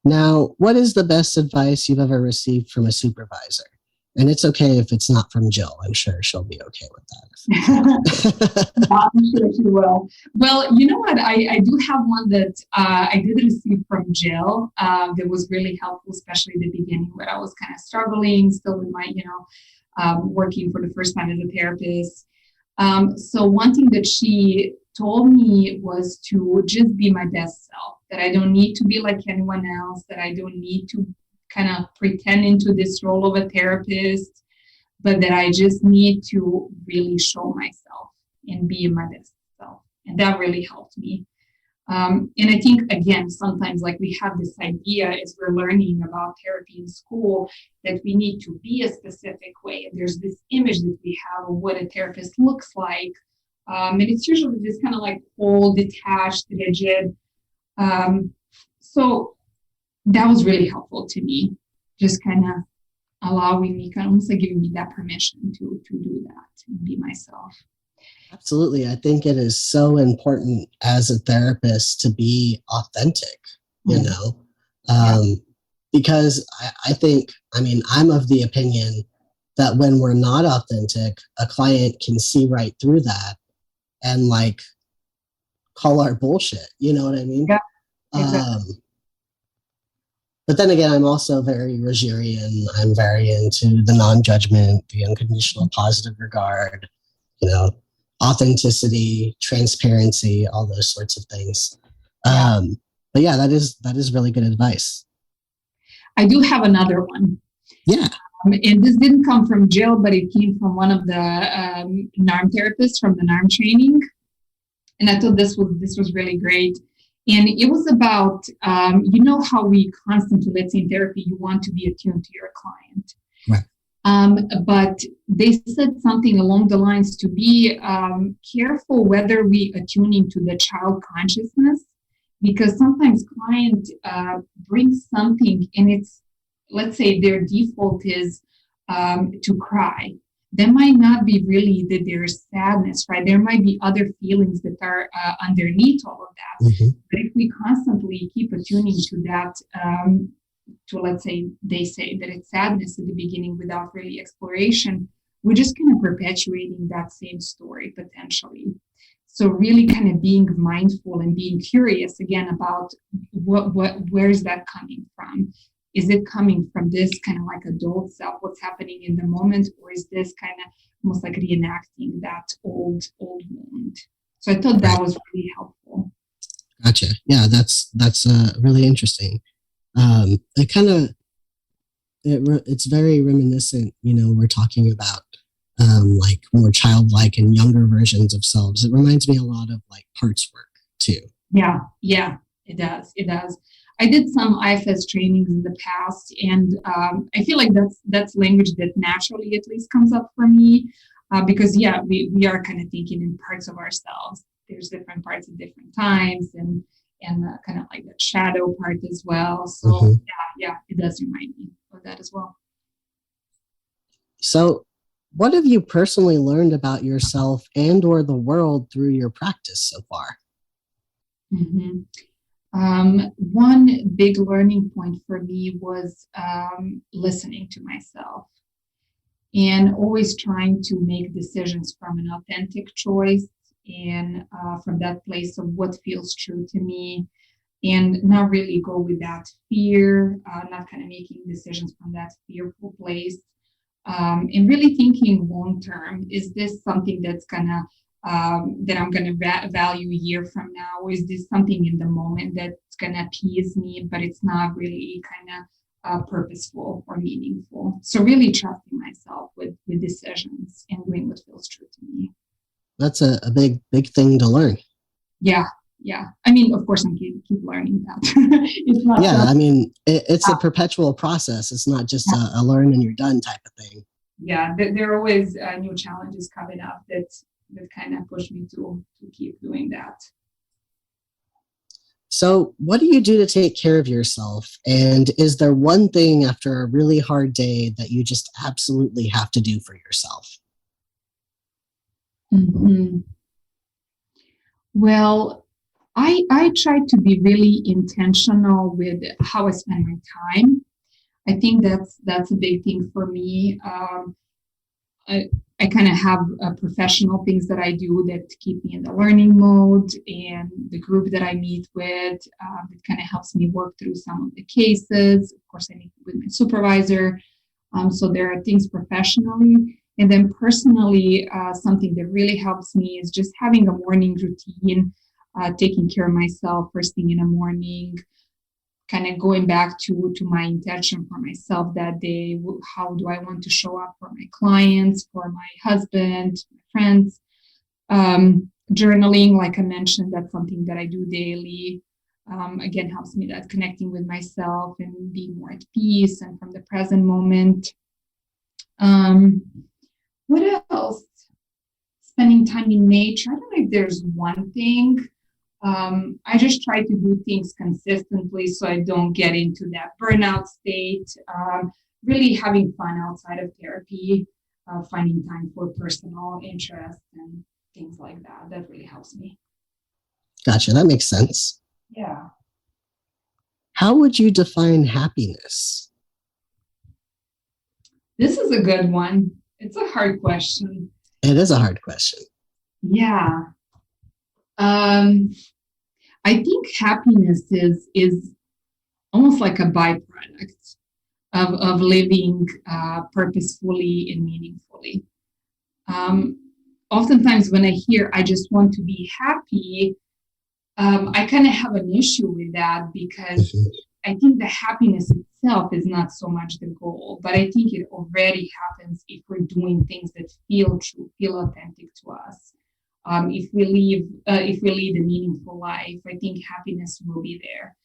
Now, what is the best advice you've ever received from a supervisor? And it's okay if it's not from Jill. I'm sure she'll be okay with that. I'm sure she will. Well, you know what? I do have one that I did receive from Jill that was really helpful, especially at the beginning where I was kind of struggling still with my, working for the first time as a therapist. So one thing that she told me was to just be my best self, that I don't need to be like anyone else, that I don't need to kind of pretend into this role of a therapist, but that I just need to really show myself and be my best self. And that really helped me. And I think, again, sometimes like we have this idea as we're learning about therapy in school that we need to be a specific way. There's this image that we have of what a therapist looks like. And it's usually this kind of like cold, detached, rigid. So that was really helpful to me, just kind of allowing me, kind of almost like giving me that permission to do that and be myself. Absolutely. I think it is so important as a therapist to be authentic, because I think, I'm of the opinion that when we're not authentic, a client can see right through that and like call our bullshit. You know what I mean? Yeah, exactly. But then again, I'm also very Rogerian. I'm very into the non-judgment, the unconditional positive regard, authenticity, transparency, all those sorts of things. Yeah. But yeah, that is really good advice. I do have another one. Yeah. And this didn't come from Jill, but it came from one of the NARM therapists from the NARM training. And I thought this was really great. And it was about, how we constantly, let's say in therapy, you want to be attuned to your client. Right. But they said something along the lines to be careful whether we attuning to the child consciousness, because sometimes client brings something and it's, let's say their default is to cry. There might not be really that there's sadness, right? There might be other feelings that are underneath all of that. Mm-hmm. But if we constantly keep attuning to that, to let's say they say that it's sadness at the beginning without really exploration, we're just kind of perpetuating that same story potentially. So really kind of being mindful and being curious again about where is that coming from? Is it coming from this kind of like adult self, what's happening in the moment, or is this kind of almost like reenacting that old wound? So I thought that was really helpful. Gotcha. Yeah, that's really interesting. It's very reminiscent. We're talking about like more childlike and younger versions of selves. It reminds me a lot of like parts work too. Yeah, it does. I did some IFS trainings in the past, and I feel like that's language that naturally at least comes up for me, because we are kind of thinking in parts of ourselves. There's different parts at different times, and kind of like that shadow part as well. So Mm-hmm. yeah, it does remind me of that as well. So, what have you personally learned about yourself and or the world through your practice so far? Mm-hmm. One big learning point for me was listening to myself and always trying to make decisions from an authentic choice and from that place of what feels true to me, and not really go with that fear, not kind of making decisions from that fearful place, and really thinking long term, is this something that's gonna that I'm going to value a year from now? Or is this something in the moment that's going to appease me, but it's not really kind of purposeful or meaningful? So really trusting myself with decisions and doing what feels true to me. That's a big thing to learn. Yeah. I mean, of course, I'm keep learning that. It's not. Yeah, I mean, it's a perpetual process. It's not just a learn and you're done type of thing. Yeah, there are always new challenges coming up that kind of push me to keep doing that. So what do you do to take care of yourself? And is there one thing after a really hard day that you just absolutely have to do for yourself? Mm-hmm. Well, I try to be really intentional with how I spend my time. I think that's a big thing for me. I kind of have professional things that I do that keep me in the learning mode, and the group that I meet with, it kind of helps me work through some of the cases. Of course, I meet with my supervisor. So there are things professionally. And then personally, something that really helps me is just having a morning routine, taking care of myself first thing in the morning, kind of going back to my intention for myself that day. How do I want to show up for my clients, for my husband, my friends? Journaling, like I mentioned, that's something that I do daily. Again, helps me that connecting with myself and being more at peace and from the present moment. What else? Spending time in nature. I don't know if there's one thing. I just try to do things consistently so I don't get into that burnout state. Really having fun outside of therapy, finding time for personal interests and things like that. That really helps me. Gotcha. That makes sense. Yeah. How would you define happiness? This is a good one. It's a hard question. It is a hard question. Yeah. I think happiness is almost like a byproduct of living purposefully and meaningfully. Oftentimes when I hear I just want to be happy, I kind of have an issue with that because I think the happiness itself is not so much the goal, but I think it already happens if we're doing things that feel true, feel authentic to us. If we lead a meaningful life, I think happiness will be there.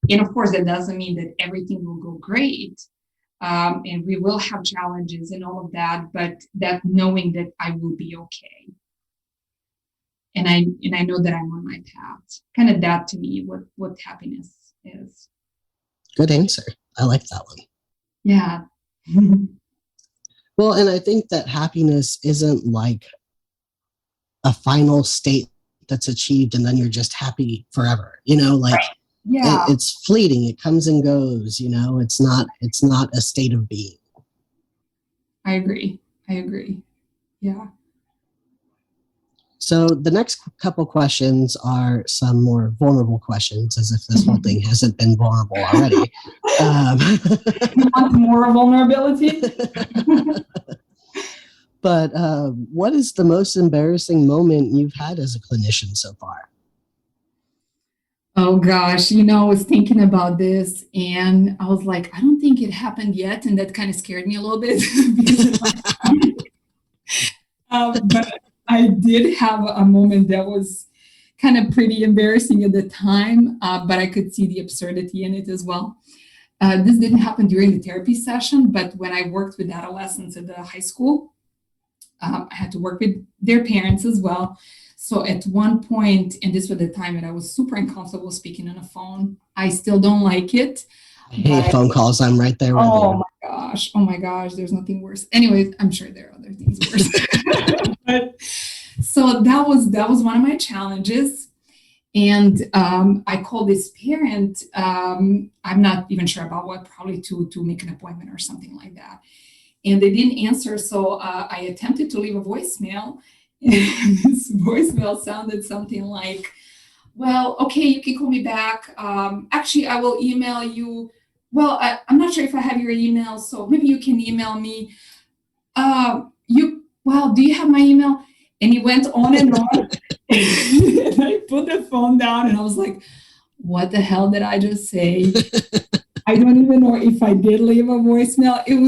And of course, that doesn't mean that everything will go great. And we will have challenges and all of that, but that knowing that I will be okay. And I know that I'm on my path. Kind of that to me, what happiness is. Good answer. I like that one. Yeah. Well, and I think that happiness isn't like a final state that's achieved and then you're just happy forever. Like Yeah. it's fleeting. It comes and goes. It's not a state of being. I agree. Yeah. So the next couple questions are some more vulnerable questions, as if this whole thing hasn't been vulnerable already. You want more vulnerability? But what is the most embarrassing moment you've had as a clinician so far? Oh gosh, I was thinking about this and I was like, I don't think it happened yet. And that kind of scared me a little bit. But I did have a moment that was kind of pretty embarrassing at the time, but I could see the absurdity in it as well. This didn't happen during the therapy session, but when I worked with adolescents at the high school, I had to work with their parents as well. So at one point, and this was the time that I was super uncomfortable speaking on a phone. I still don't like it. I hate phone calls. I'm right there with you. Oh my gosh, there's nothing worse. Anyways, I'm sure there are other things worse. But, so that was one of my challenges. And I called this parent, I'm not even sure about what, probably to make an appointment or something like that. And they didn't answer, so I attempted to leave a voicemail. And this voicemail sounded something like, well, okay, you can call me back. Actually, I will email you. Well, I'm not sure if I have your email, so maybe you can email me. Do you have my email? And he went on and on. And I put the phone down and I was like, what the hell did I just say? I don't even know if I did leave a voicemail. It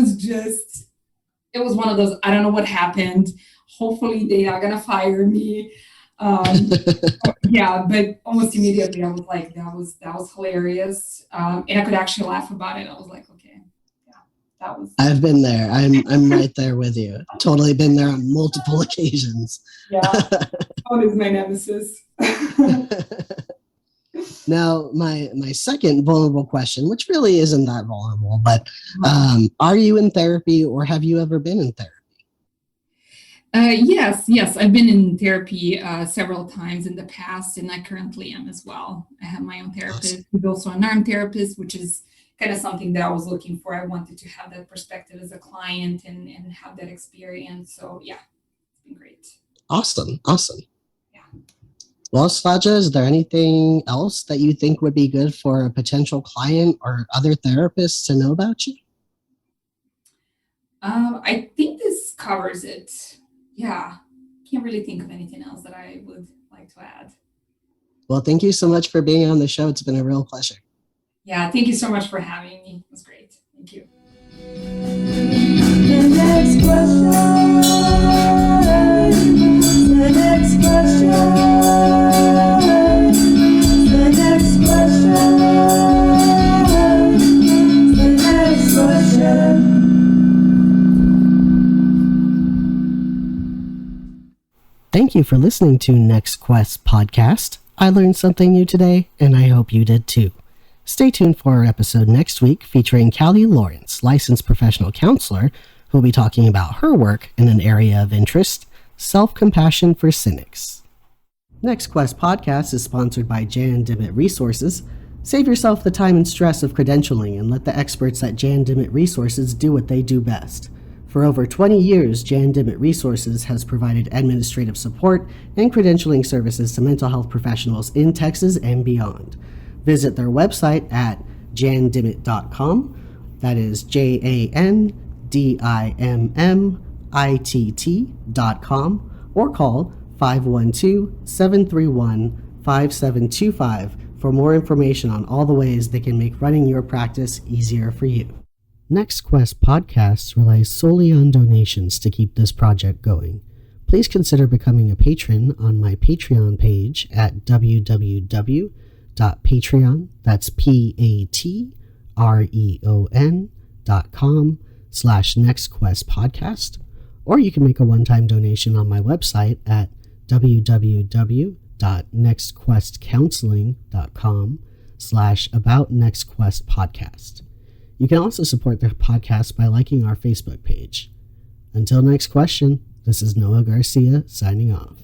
was one of those, I don't know what happened. Hopefully they are going to fire me. Yeah, but almost immediately I was like, that was hilarious. And I could actually laugh about it. I was like, okay, yeah, that was. I've been there. I'm right there with you. Totally been there on multiple occasions. Yeah, phone is my nemesis. Now, my second vulnerable question, which really isn't that vulnerable, but are you in therapy or have you ever been in therapy? Yes, I've been in therapy several times in the past, and I currently am as well. I have my own therapist, who's also an arm therapist, which is kind of something that I was looking for. I wanted to have that perspective as a client and have that experience. So yeah, it's been great. Awesome. Yeah. Well, Sladja, is there anything else that you think would be good for a potential client or other therapists to know about you? I think this covers it. Yeah, can't really think of anything else that I would like to add. Well, thank you so much for being on the show. It's been a real pleasure. Yeah, thank you so much for having me. It was great. Thank you. The next question. The next question. The next question. The next question. Thank you for listening to NextQuest Podcast. I learned something new today, and I hope you did too. Stay tuned for our episode next week featuring Callye Lawrence, licensed professional counselor, who will be talking about her work in an area of interest, self-compassion for cynics. NextQuest Podcast is sponsored by Jan Dimmitt Resources. Save yourself the time and stress of credentialing and let the experts at Jan Dimmitt Resources do what they do best. For over 20 years, Jan Dimmitt Resources has provided administrative support and credentialing services to mental health professionals in Texas and beyond. Visit their website at jandimmitt.com. That is JANDIMMITT.com, or call 512-731-5725 for more information on all the ways they can make running your practice easier for you. NextQuest Podcast relies solely on donations to keep this project going. Please consider becoming a patron on my Patreon page at www.patreon, that's patreon.com/NextQuest or you can make a one-time donation on my website at www.nextquestcounseling.com/about-NextQuest-podcast. You can also support the podcast by liking our Facebook page. Until next question, this is Noah Garcia signing off.